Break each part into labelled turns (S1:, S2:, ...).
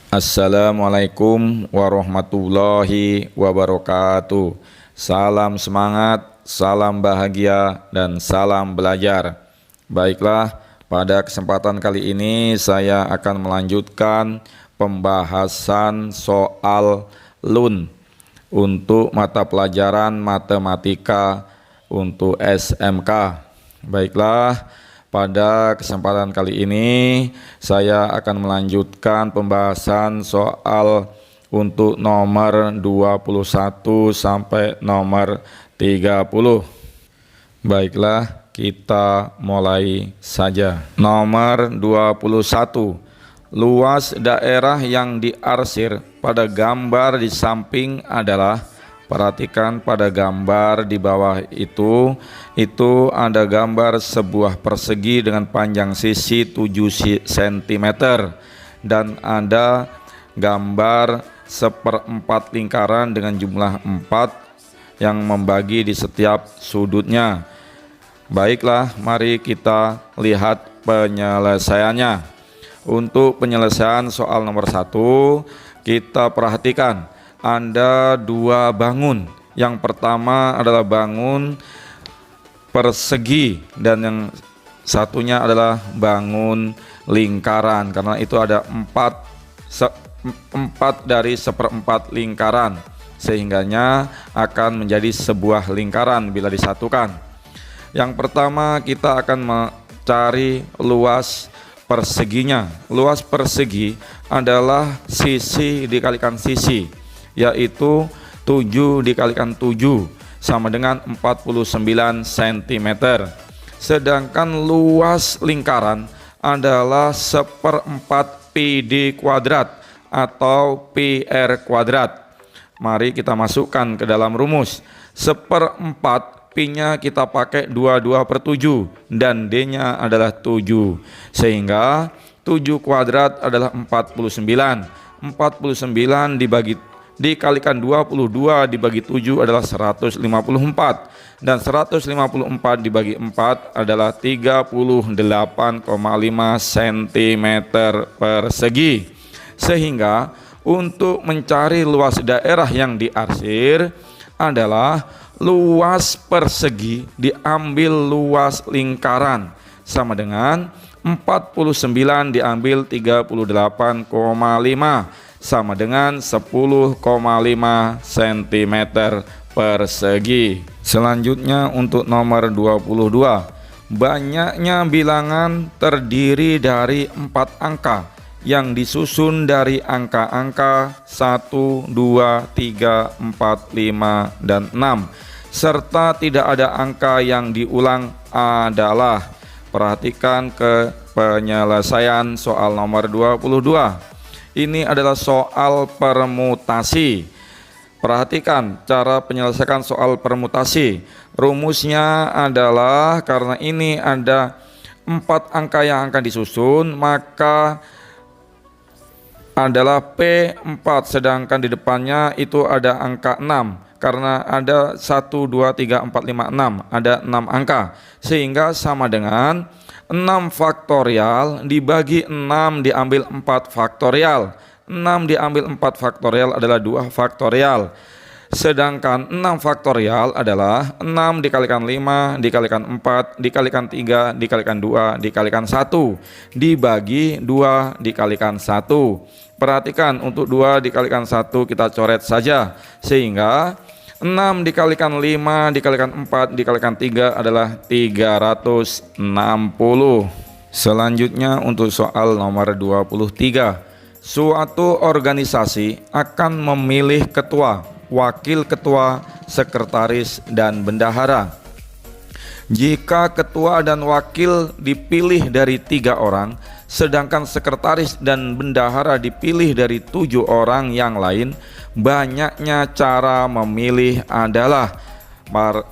S1: Assalamualaikum warahmatullahi wabarakatuh. Salam semangat, salam bahagia, dan salam belajar. Baiklah, pada kesempatan kali ini saya akan melanjutkan pembahasan soal LUN untuk mata pelajaran matematika untuk SMK. Baiklah, pada kesempatan kali ini saya akan melanjutkan pembahasan soal untuk nomor 21 sampai nomor 30. Baiklah, kita mulai saja. Nomor 21. Luas daerah yang diarsir pada gambar di samping adalah, perhatikan pada gambar di bawah itu ada gambar sebuah persegi dengan panjang sisi 7 cm dan ada gambar seperempat lingkaran dengan jumlah 4 yang membagi di setiap sudutnya. Baiklah, mari kita lihat penyelesaiannya. Untuk penyelesaian soal nomor 1, kita perhatikan ada dua bangun. Yang pertama adalah bangun persegi dan yang satunya adalah bangun lingkaran, karena itu ada 4 dari seperempat lingkaran, sehingganya akan menjadi sebuah lingkaran bila disatukan. Yang pertama kita akan mencari luas perseginya. Luas persegi adalah sisi dikalikan sisi, yaitu 7 dikalikan 7 sama dengan 49 cm. Sedangkan luas lingkaran adalah seperempat PD kuadrat atau PR kuadrat. Mari kita masukkan ke dalam rumus. Seperempat P-nya kita pakai 22/7 dan D-nya adalah 7, sehingga 7 kuadrat adalah 49. 49 dikalikan 22 dibagi 7 adalah 154, dan 154 dibagi 4 adalah 38,5 cm persegi. Sehingga untuk mencari luas daerah yang diarsir adalah luas persegi diambil luas lingkaran sama dengan 49 diambil 38,5 sama dengan 10,5 cm persegi. Selanjutnya untuk nomor 22, banyaknya bilangan terdiri dari 4 angka yang disusun dari angka-angka 1, 2, 3, 4, 5, dan 6, serta tidak ada angka yang diulang adalah. Perhatikan ke penyelesaian soal nomor 22. Ini adalah soal permutasi. Perhatikan cara penyelesaian soal permutasi. Rumusnya adalah karena ini ada 4 angka yang akan disusun, maka adalah P4, sedangkan di depannya itu ada angka 6 karena ada 1, 2, 3, 4, 5, 6, ada 6 angka, sehingga sama dengan 6 faktorial dibagi 6 diambil 4 faktorial. 6 diambil 4 faktorial adalah 2 faktorial, sedangkan 6 faktorial adalah 6 dikalikan 5 dikalikan 4 dikalikan 3 dikalikan 2 dikalikan 1 dibagi 2 dikalikan 1. Perhatikan untuk 2 dikalikan 1 kita coret saja, sehingga 6 dikalikan 5 dikalikan 4 dikalikan 3 adalah 360. Selanjutnya untuk soal nomor 23. Suatu organisasi akan memilih ketua, wakil ketua, sekretaris, dan bendahara. Jika ketua dan wakil dipilih dari 3 orang, sedangkan sekretaris dan bendahara dipilih dari 7 orang yang lain, banyaknya cara memilih adalah.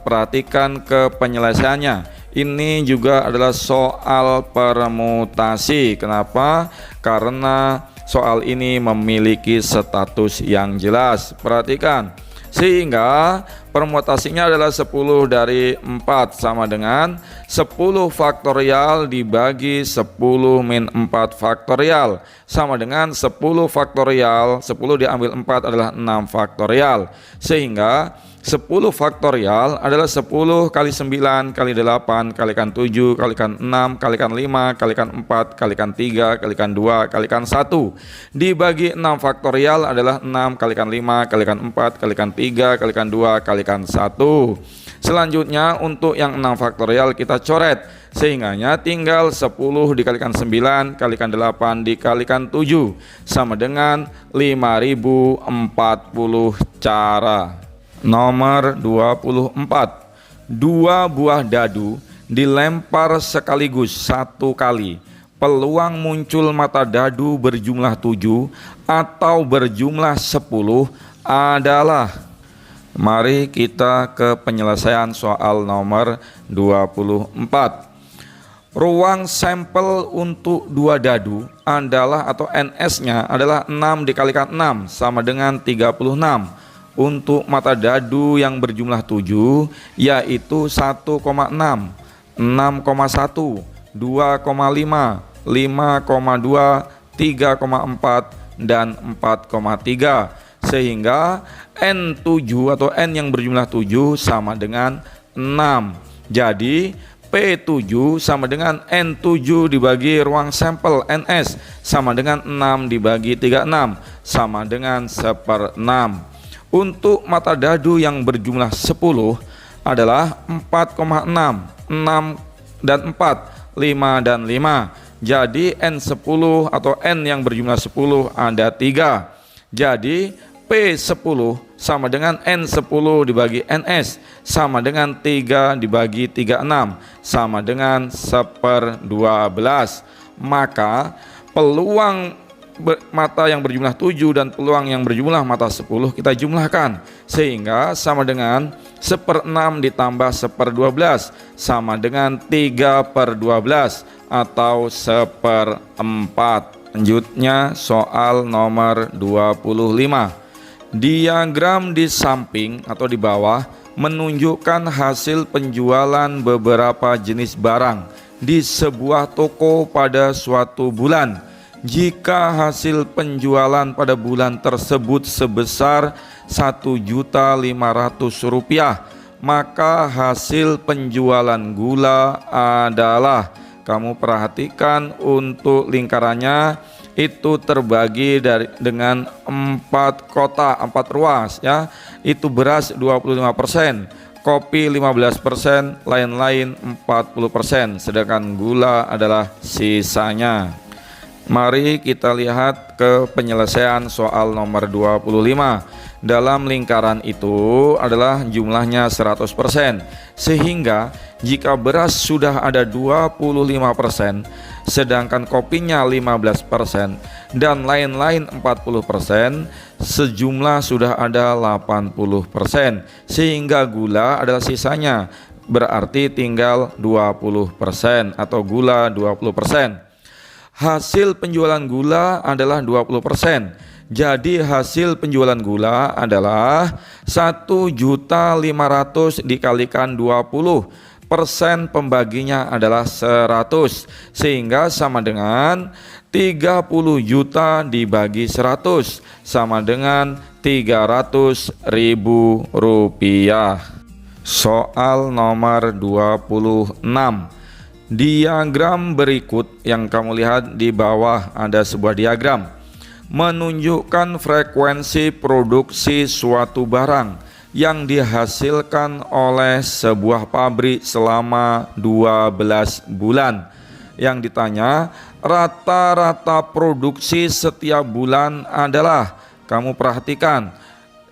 S1: Perhatikan ke penyelesaiannya. Ini juga adalah soal permutasi. Kenapa? Karena soal ini memiliki status yang jelas. Perhatikan, Sehingga permutasinya adalah 10 dari 4 sama dengan 10 faktorial dibagi 10 min 4 faktorial sama dengan 10 faktorial, 10 diambil 4 adalah 6 faktorial. Sehingga 10 faktorial adalah 10 kali 9 kali 8 kalikan 7 kalikan 6 kalikan 5 kalikan 4 kalikan 3 kalikan 2 kalikan 1 dibagi 6 faktorial adalah 6 kalikan 5 kalikan 4 kalikan 3 kalikan 2 kalikan 1. Selanjutnya untuk yang 6 faktorial kita coret, sehingganya tinggal 10 dikalikan 9 kalikan 8 dikalikan 7 sama dengan 5040 cara. Nomor 24. 2 buah dadu dilempar sekaligus 1 kali. Peluang muncul mata dadu berjumlah 7 atau berjumlah 10 adalah. Mari kita ke penyelesaian soal nomor 24. Ruang sampel untuk 2 dadu adalah atau NS-nya adalah 6 dikalikan 6 sama dengan 36. Untuk mata dadu yang berjumlah 7 yaitu 1,6, 6,1, 2,5, 5,2, 3,4 dan 4,3, sehingga N7 atau N yang berjumlah 7 sama dengan 6. Jadi P7 sama dengan N7 dibagi ruang sampel NS sama dengan 6 dibagi 36 sama dengan 1/6. Untuk mata dadu yang berjumlah 10 adalah 4,6, 6 dan 4, 5 dan 5. Jadi N10 atau N yang berjumlah 10 ada 3. Jadi P10 sama dengan N10 dibagi NS sama dengan 3 dibagi 36 sama dengan 1/12. Maka peluang mata yang berjumlah 7 dan peluang yang berjumlah mata 10 kita jumlahkan sehingga sama dengan 1/6 ditambah 1/12 sama dengan 3/12 atau 1/4. Selanjutnya soal nomor 25. Diagram di samping atau di bawah menunjukkan hasil penjualan beberapa jenis barang di sebuah toko pada suatu bulan. Jika hasil penjualan pada bulan tersebut sebesar Rp1.500.000, maka hasil penjualan gula adalah, kamu perhatikan untuk lingkarannya itu terbagi dengan 4 kota, 4 ruas ya. Itu beras 25%, kopi 15%, lain-lain 40%, sedangkan gula adalah sisanya. Mari kita lihat ke penyelesaian soal nomor 25. Dalam lingkaran itu adalah jumlahnya 100%, sehingga jika beras sudah ada 25%, sedangkan kopinya 15% dan lain-lain 40%, sejumlah sudah ada 80%, sehingga gula adalah sisanya, berarti tinggal 20% atau gula 20%. Hasil penjualan gula adalah 20%. Jadi hasil penjualan gula adalah 1.500.000 dikalikan 20%, pembaginya adalah 100, sehingga sama dengan 30 juta dibagi 100 sama dengan 300.000 rupiah. Soal nomor 26. Diagram berikut yang kamu lihat di bawah ada sebuah diagram menunjukkan frekuensi produksi suatu barang yang dihasilkan oleh sebuah pabrik selama 12 bulan. Yang ditanya rata-rata produksi setiap bulan adalah, kamu perhatikan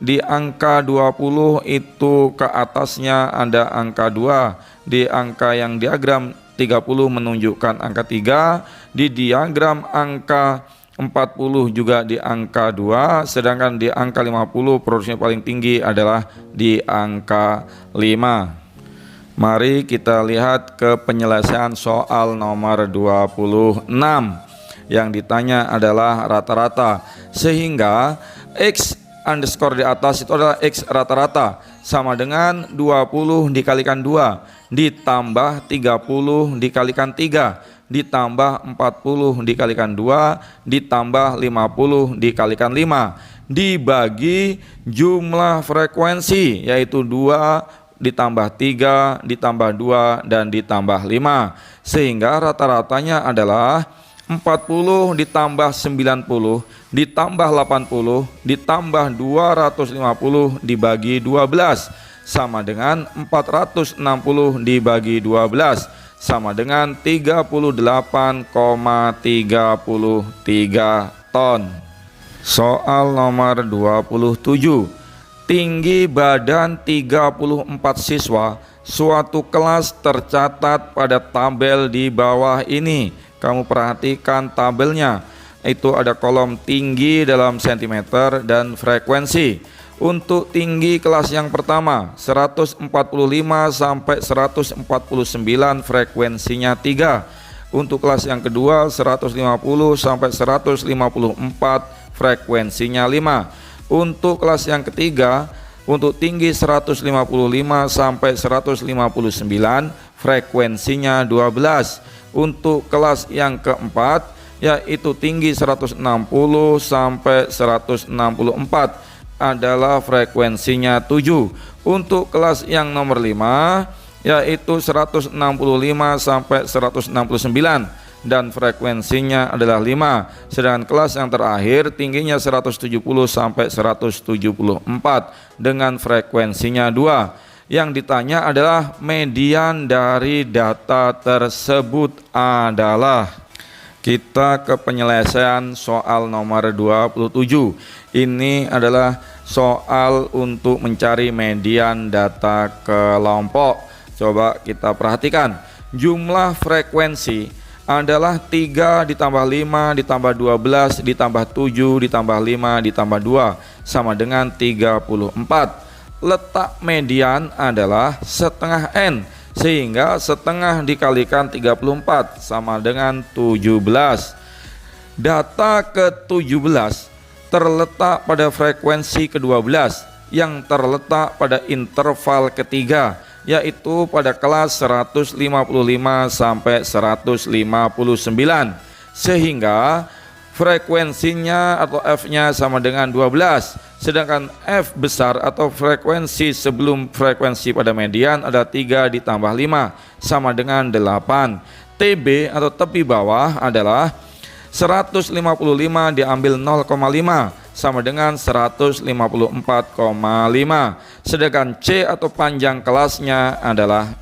S1: di angka 20 itu ke atasnya ada angka 2, di angka yang diagram 30 menunjukkan angka 3, di diagram angka 40 juga di angka 2, sedangkan di angka 50 produksinya paling tinggi adalah di angka 5. Mari kita lihat ke penyelesaian soal nomor 26. Yang ditanya adalah rata-rata, sehingga X underscore di atas itu adalah X rata-rata sama dengan 20 dikalikan 2 ditambah 30 dikalikan 3 ditambah 40 dikalikan 2 ditambah 50 dikalikan 5 dibagi jumlah frekuensi yaitu 2 ditambah 3 ditambah 2 dan ditambah 5 sehingga rata-ratanya adalah 40 ditambah 90 ditambah 80 ditambah 250 dibagi 12 sama dengan 460 dibagi 12 sama dengan 38,33 ton. Soal nomor 27. Tinggi badan 34 siswa suatu kelas tercatat pada tabel di bawah ini. Kamu perhatikan tabelnya. Itu ada kolom tinggi dalam sentimeter dan frekuensi. Untuk tinggi kelas yang pertama 145 sampai 149 frekuensinya 3. Untuk kelas yang kedua 150 sampai 154 frekuensinya 5. Untuk kelas yang ketiga untuk tinggi 155 sampai 159 frekuensinya 12. Untuk kelas yang keempat yaitu tinggi 160 sampai 164 adalah frekuensinya 7. Untuk kelas yang nomor 5 yaitu 165 sampai 169 dan frekuensinya adalah 5. Sedangkan kelas yang terakhir tingginya 170 sampai 174 dengan frekuensinya 2. Yang ditanya adalah median dari data tersebut adalah. Kita ke penyelesaian soal nomor 27. Ini adalah soal untuk mencari median data kelompok. Coba kita perhatikan. Jumlah frekuensi adalah 3 ditambah 5 ditambah 12 ditambah 7 ditambah 5 ditambah 2 sama dengan 34. Letak median adalah setengah N sehingga setengah dikalikan 34 sama dengan 17. Data ke-17 terletak pada frekuensi ke-12 yang terletak pada interval ketiga yaitu pada kelas 155 sampai 159 sehingga frekuensinya atau F-nya sama dengan 12, sedangkan F besar atau frekuensi sebelum frekuensi pada median ada 3 ditambah 5 sama dengan 8. TB atau tepi bawah adalah 155 diambil 0,5 sama dengan 154,5, sedangkan C atau panjang kelasnya adalah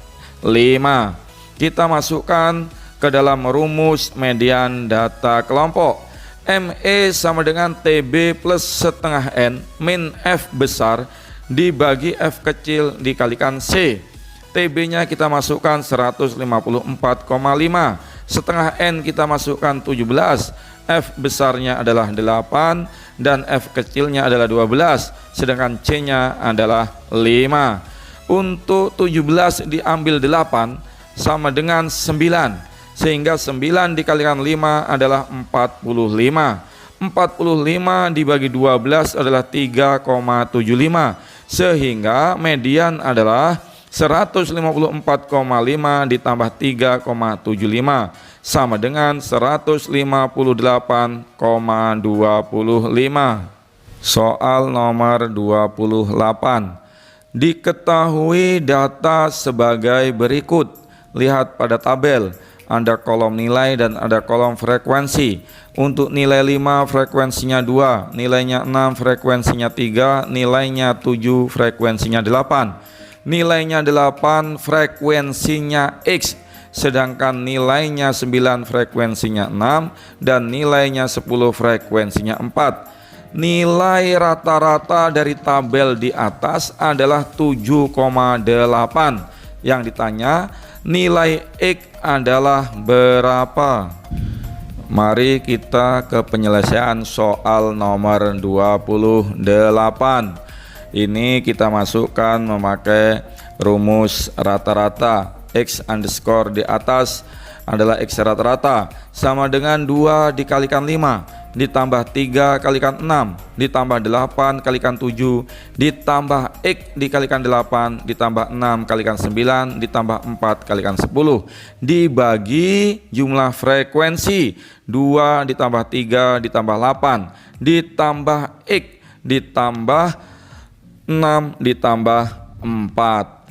S1: 5. Kita masukkan ke dalam rumus median data kelompok. ME sama dengan TB plus setengah N min F besar dibagi F kecil dikalikan C. TB nya kita masukkan 154,5, setengah N kita masukkan 17, F besarnya adalah 8 dan F kecilnya adalah 12, sedangkan C nya adalah 5. Untuk 17 diambil 8 sama dengan 9, sehingga 9 dikalikan 5 adalah 45. 45 dibagi 12 adalah 3,75, sehingga median adalah 154,5 ditambah 3,75 sama dengan 158,25. Soal nomor 28. Diketahui data sebagai berikut. Lihat pada tabel. Ada kolom nilai dan ada kolom frekuensi. Untuk nilai 5 frekuensinya 2, nilainya 6 frekuensinya 3, nilainya 7 frekuensinya 8. Nilainya 8 frekuensinya X, sedangkan nilainya 9 frekuensinya 6 dan nilainya 10 frekuensinya 4. Nilai rata-rata dari tabel di atas adalah 7,8. Yang ditanya nilai X adalah berapa? Mari kita ke penyelesaian soal nomor 28. Ini kita masukkan memakai rumus rata-rata. X underscore di atas adalah X rata-rata sama dengan 2 dikalikan 5. ditambah 3 kalikan 6 ditambah 8 kalikan 7 ditambah X dikalikan 8 ditambah 6 kalikan 9 ditambah 4 kalikan 10 dibagi jumlah frekuensi 2 ditambah 3 ditambah 8 ditambah X ditambah 6 ditambah 4.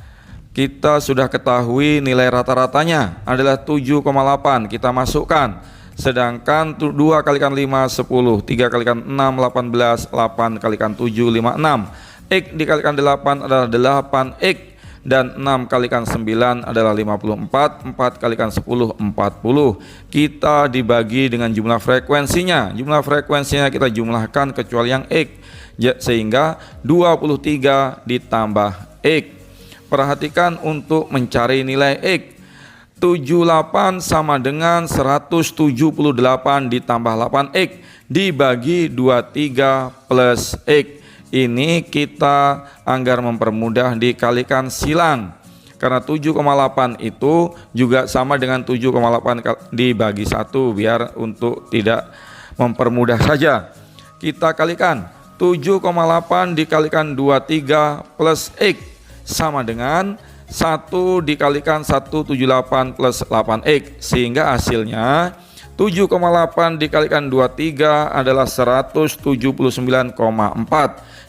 S1: Kita sudah ketahui nilai rata-ratanya adalah 7,8, kita masukkan. Sedangkan 2 kalikan 5 10, 3 kalikan 6 18, 8 kalikan 7 56. X dikalikan 8 adalah 8x dan 6 kalikan 9 adalah 54, 4 kalikan 10 40. Kita dibagi dengan jumlah frekuensinya. Jumlah frekuensinya kita jumlahkan kecuali yang X, sehingga 23 ditambah X. Perhatikan untuk mencari nilai X. 78 sama dengan 178 ditambah 8x dibagi 23 plus x. Ini kita agar mempermudah dikalikan silang. Karena 7,8 itu juga sama dengan 7,8 dibagi 1, biar untuk tidak mempermudah saja. Kita kalikan 7,8 dikalikan 23 plus x sama dengan 1 dikalikan 178 plus 8x, sehingga hasilnya 7,8 dikalikan 23 adalah 179,4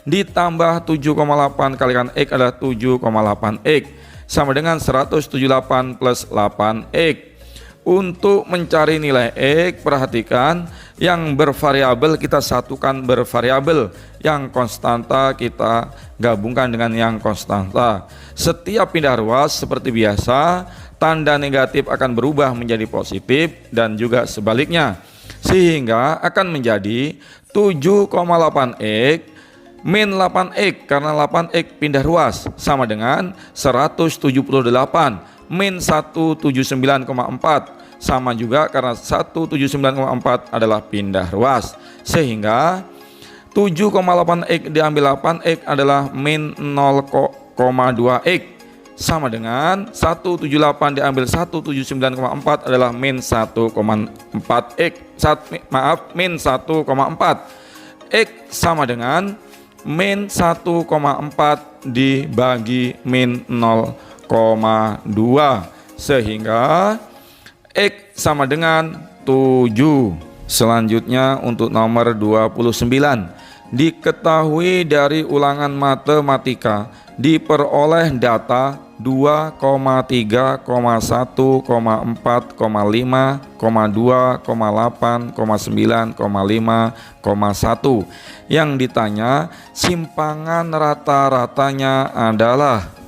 S1: ditambah 7,8 kalikan x adalah 7,8x sama dengan 178 plus 8x. Untuk mencari nilai X, perhatikan yang bervariabel kita satukan bervariabel, yang konstanta kita gabungkan dengan yang konstanta. Setiap pindah ruas seperti biasa, tanda negatif akan berubah menjadi positif dan juga sebaliknya, sehingga akan menjadi 7,8x min 8x, karena 8x pindah ruas sama dengan 178 min 179,4 sama juga karena 179,4 adalah pindah ruas, sehingga 7,8x diambil 8x adalah min 0,2x sama dengan 178 diambil 179,4 adalah min 1,4x, min 1,4 x sama dengan min 1,4 dibagi min 0,2, sehingga X sama dengan 7. Selanjutnya untuk nomor 29, diketahui dari ulangan matematika diperoleh data 2, 3, 1, 4, 5, 2, 8, 9, 5, 1. Yang ditanya simpangan rata-ratanya adalah.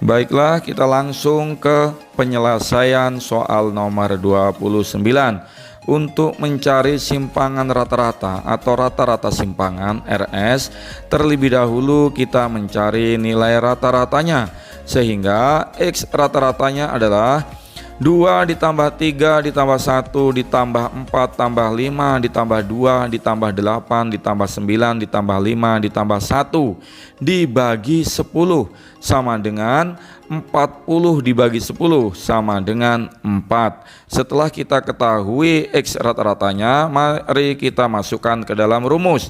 S1: Baiklah, kita langsung ke penyelesaian soal nomor 29. Untuk mencari simpangan rata-rata atau rata-rata simpangan RS, terlebih dahulu kita mencari nilai rata-ratanya, sehingga X rata-ratanya adalah 2 ditambah 3 ditambah 1 ditambah 4 tambah 5 ditambah 2 ditambah 8 ditambah 9 ditambah 5 ditambah 1 dibagi 10 sama dengan 40 dibagi 10 sama dengan 4. Setelah kita ketahui X rata-ratanya, mari kita masukkan ke dalam rumus.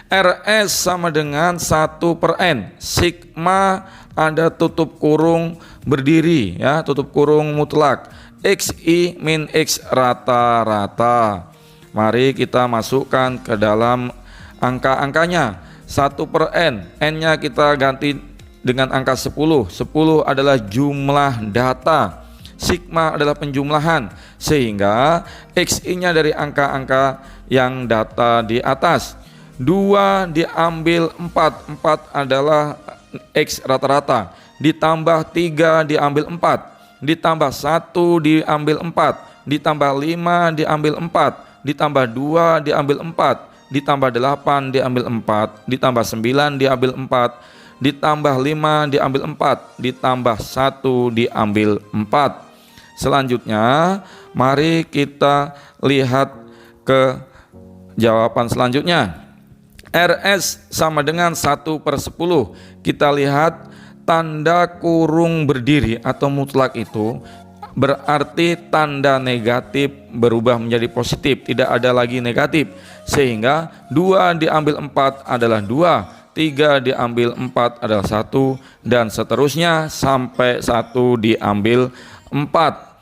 S1: RS sama dengan 1/N, sigma ada tutup kurung berdiri, ya, tutup kurung mutlak, XI min X rata-rata. Mari kita masukkan ke dalam angka-angkanya. 1/N, N-nya kita ganti dengan angka 10. 10 adalah jumlah data, sigma adalah penjumlahan, sehingga XI-nya dari angka-angka yang data di atas. 2 diambil 4, 4 adalah X rata-rata, ditambah 3 diambil 4, ditambah 1 diambil 4, ditambah 5 diambil 4, ditambah 2 diambil 4, ditambah 8 diambil 4, ditambah 9 diambil 4, ditambah 5 diambil 4, ditambah 1 diambil 4. Selanjutnya mari kita lihat ke jawaban selanjutnya. RS sama dengan 1/10. Kita lihat tanda kurung berdiri atau mutlak itu berarti tanda negatif berubah menjadi positif, tidak ada lagi negatif, sehingga 2 diambil 4 adalah 2, 3 diambil 4 adalah 1, dan seterusnya sampai 1 diambil 4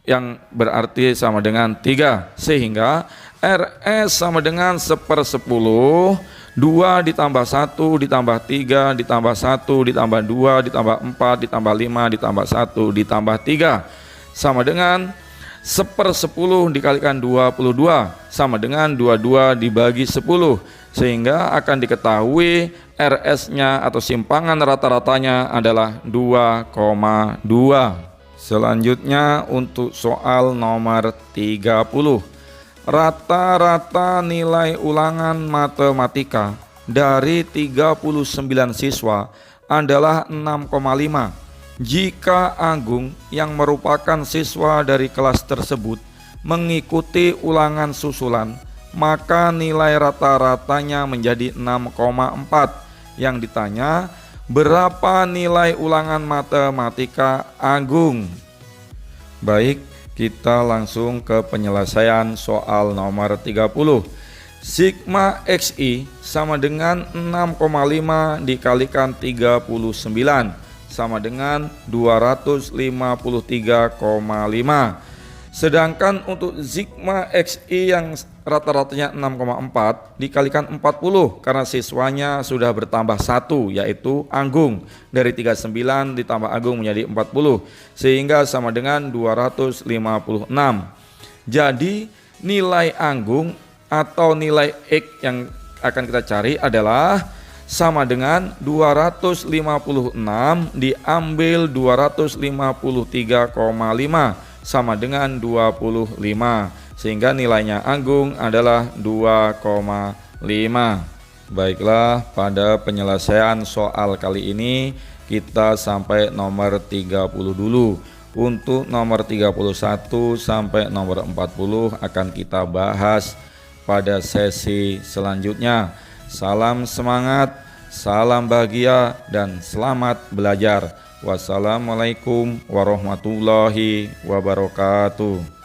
S1: yang berarti sama dengan 3, sehingga RS sama dengan 1/10, 2 ditambah 1 ditambah 3 ditambah 1 ditambah 2 ditambah 4 ditambah 5 ditambah 1 ditambah 3 sama dengan 1/10 dikalikan 22 sama dengan 22 dibagi 10, sehingga akan diketahui RS-nya atau simpangan rata-ratanya adalah 2,2. Selanjutnya untuk soal nomor 30. Rata-rata nilai ulangan matematika dari 39 siswa adalah 6,5. Jika Agung yang merupakan siswa dari kelas tersebut mengikuti ulangan susulan, maka nilai rata-ratanya menjadi 6,4. Yang ditanya, berapa nilai ulangan matematika Agung? Baik, kita langsung ke penyelesaian soal nomor 30. Sigma XI sama dengan 6,5 dikalikan 39 sama dengan 253,5. Sedangkan untuk sigma XI yang rata-ratanya 6,4 dikalikan 40 karena siswanya sudah bertambah 1 yaitu Agung, dari 39 ditambah Agung menjadi 40 sehingga sama dengan 256. Jadi nilai Agung atau nilai X yang akan kita cari adalah sama dengan 256 diambil 253,5 sama dengan 25, sehingga nilainya Agung adalah 2,5. Baiklah, pada penyelesaian soal kali ini kita sampai nomor 30 dulu. Untuk nomor 31 sampai nomor 40 akan kita bahas pada sesi selanjutnya. Salam semangat, salam bahagia, dan selamat belajar. Wassalamualaikum warahmatullahi wabarakatuh.